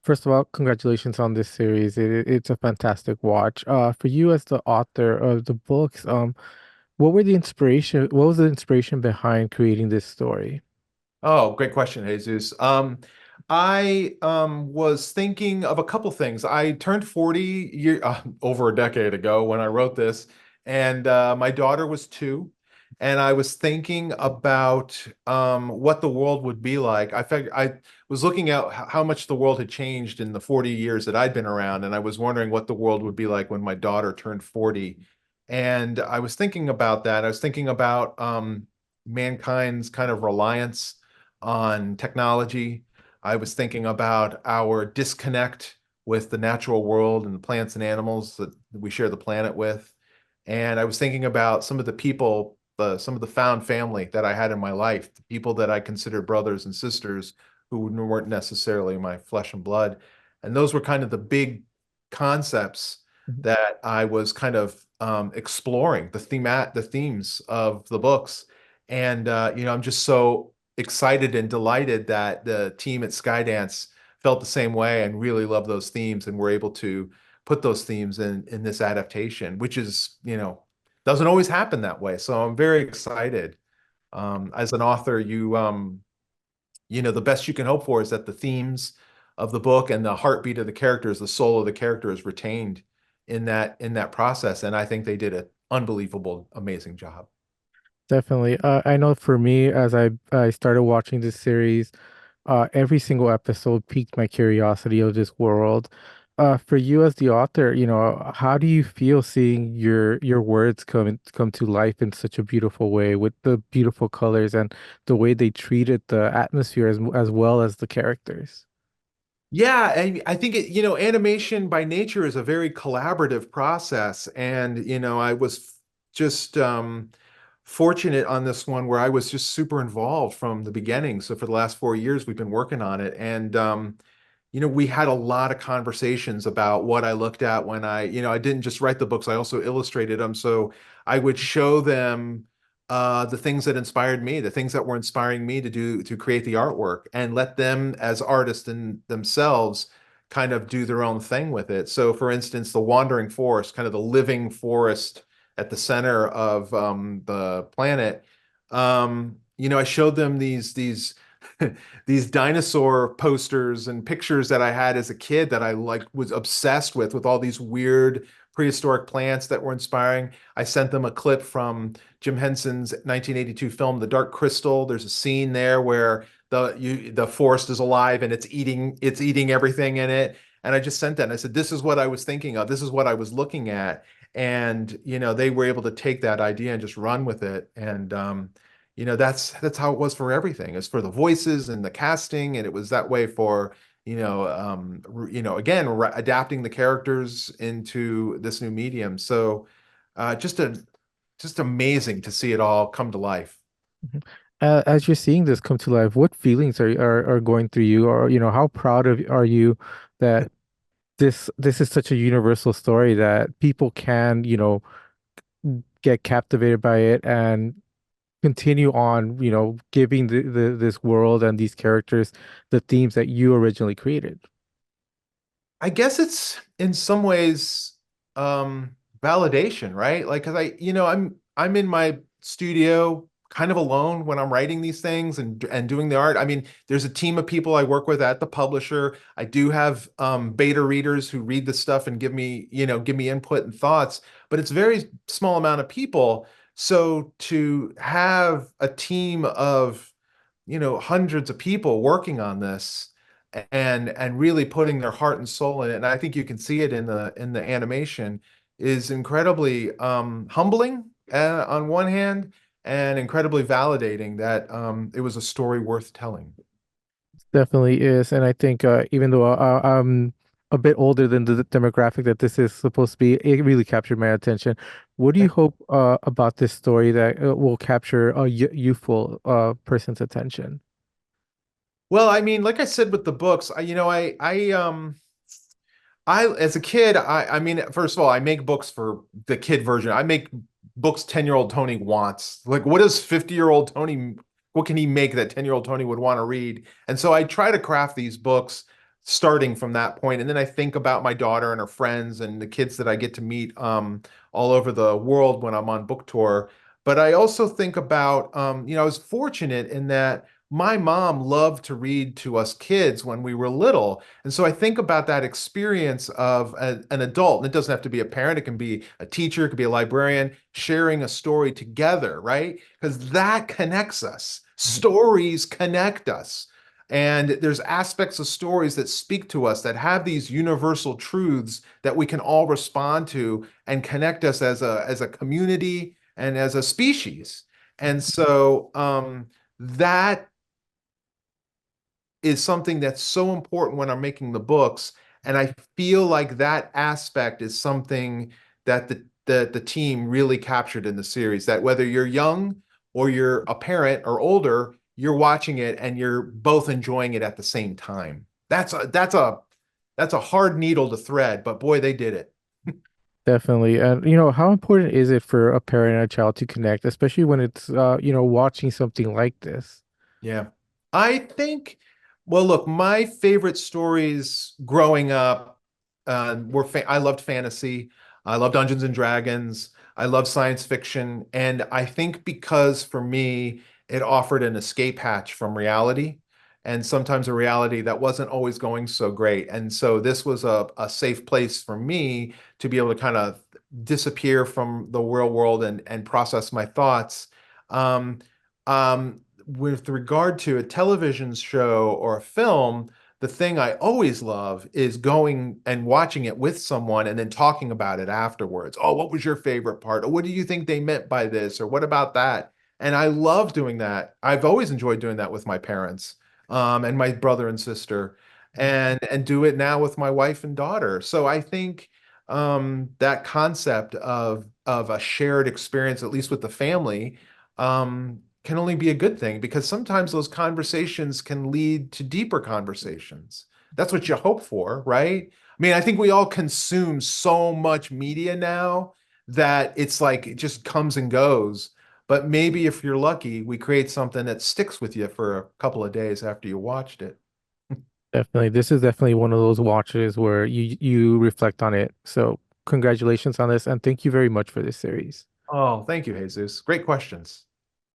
First of all, congratulations on this series. It's a fantastic watch. For you as the author of the books, what was the inspiration behind creating this story? Oh, great question, Jesus. I was thinking of a couple things. I turned over a decade ago when I wrote this, and my daughter was 2, and I was thinking about what the world would be like. I was looking at how much the world had changed in the 40 years that I'd been around, and I was wondering what the world would be like when my daughter turned 40. And I was thinking about that. I was thinking about mankind's kind of reliance on technology. I was thinking about our disconnect with the natural world and the plants and animals that we share the planet with. And I was thinking about some of the people, some of the found family that I had in my life, the people that I considered brothers and sisters who weren't necessarily my flesh and blood. And those were kind of the big concepts Mhm. that I was kind of exploring, the themes of the books. And I'm just so excited and delighted that the team at Skydance felt the same way and really loved those themes and were able to put those themes in this adaptation, which is, doesn't always happen that way. So I'm very excited. As an author, the best you can hope for is that the themes of the book and the heartbeat of the characters, the soul of the character is retained in that process. And I think they did an unbelievable, amazing job. Definitely. I know for me, as I started watching this series, every single episode piqued my curiosity of this world. For you as the author, how do you feel seeing your words come to life in such a beautiful way with the beautiful colors and the way they treated the atmosphere as well as the characters? Yeah, and I think animation by nature is a very collaborative process. And, I was just fortunate on this one where I was just super involved from the beginning. So for the last 4 years, we've been working on it. And we had a lot of conversations about what I looked at when I didn't just write the books, I also illustrated them. So I would show them the things that inspired me, the things that were inspiring me to create the artwork, and let them as artists in themselves kind of do their own thing with it. So for instance, the wandering forest, kind of the living forest at the center of the planet. I showed them these these dinosaur posters and pictures that I had as a kid that I like was obsessed with all these weird prehistoric plants that were inspiring. I sent them a clip from Jim Henson's 1982 film, The Dark Crystal. There's a scene there where the forest is alive and it's eating everything in it. And I just sent that and I said, this is what I was thinking of. This is what I was looking at. And they were able to take that idea and just run with it. And that's how it was for everything. It's for the voices and the casting, and it was that way for again adapting the characters into this new medium. So just amazing to see it all come to life. Mhm. As you're seeing this come to life, what feelings are going through you, or how proud of are you that this is such a universal story that people can, get captivated by it and continue on, giving this world and these characters the themes that you originally created. I guess it's in some ways validation, right? Like, cause I'm in my studio kind of alone when I'm writing these things and doing the art. I mean, there's a team of people I work with at the publisher. I do have beta readers who read the stuff and give me input and thoughts, but it's a very small amount of people. So to have a team of hundreds of people working on this and really putting their heart and soul in it, and I think you can see it in the animation, is incredibly humbling on one hand and incredibly validating that it was a story worth telling. Definitely is, and I think even though I'm a bit older than the demographic that this is supposed to be, it really captured my attention. What do you hope about this story that will capture a youthful person's attention? Well, I mean, like I said with the books, I as a kid, I mean, first of all, I make books for the kid version. I make books 10-year-old Tony wants. Like, what does 50-year-old Tony, what can he make that 10-year-old Tony would want to read? And so I try to craft these books starting from that point. And then I think about my daughter and her friends and the kids that I get to meet all over the world when I'm on book tour. But I also think about, I was fortunate in that my mom loved to read to us kids when we were little. And so I think about that experience of an adult, and it doesn't have to be a parent, it can be a teacher, it could be a librarian, sharing a story together, right? Because that connects us. Stories connect us. And there's aspects of stories that speak to us that have these universal truths that we can all respond to and connect us as a community and as a species. And so that is something that's so important when I'm making the books. And I feel like that aspect is something that the team really captured in the series, that whether you're young or you're a parent or older, you're watching it and you're both enjoying it at the same time. That's a hard needle to thread, but boy, they did it. Definitely. And how important is it for a parent and a child to connect, especially when it's watching something like this? Yeah. I think, well, look, my favorite stories growing up I loved fantasy. I love Dungeons and Dragons. I love science fiction. And I think because for me, it offered an escape hatch from reality and sometimes a reality that wasn't always going so great. And so this was a safe place for me to be able to kind of disappear from the real world and process my thoughts. Um, with regard to a television show or a film, the thing I always love is going and watching it with someone and then talking about it afterwards. Oh, what was your favorite part? Or what do you think they meant by this? Or what about that? And I love doing that. I've always enjoyed doing that with my parents, and my brother and sister, and do it now with my wife and daughter. So I think that concept of a shared experience, at least with the family, can only be a good thing because sometimes those conversations can lead to deeper conversations. That's what you hope for, right? I mean, I think we all consume so much media now that it's like it just comes and goes. But maybe if you're lucky, we create something that sticks with you for a couple of days after you watched it. Definitely. This is definitely one of those watches where you reflect on it. So congratulations on this and thank you very much for this series. Oh, thank you, Jesus. Great questions.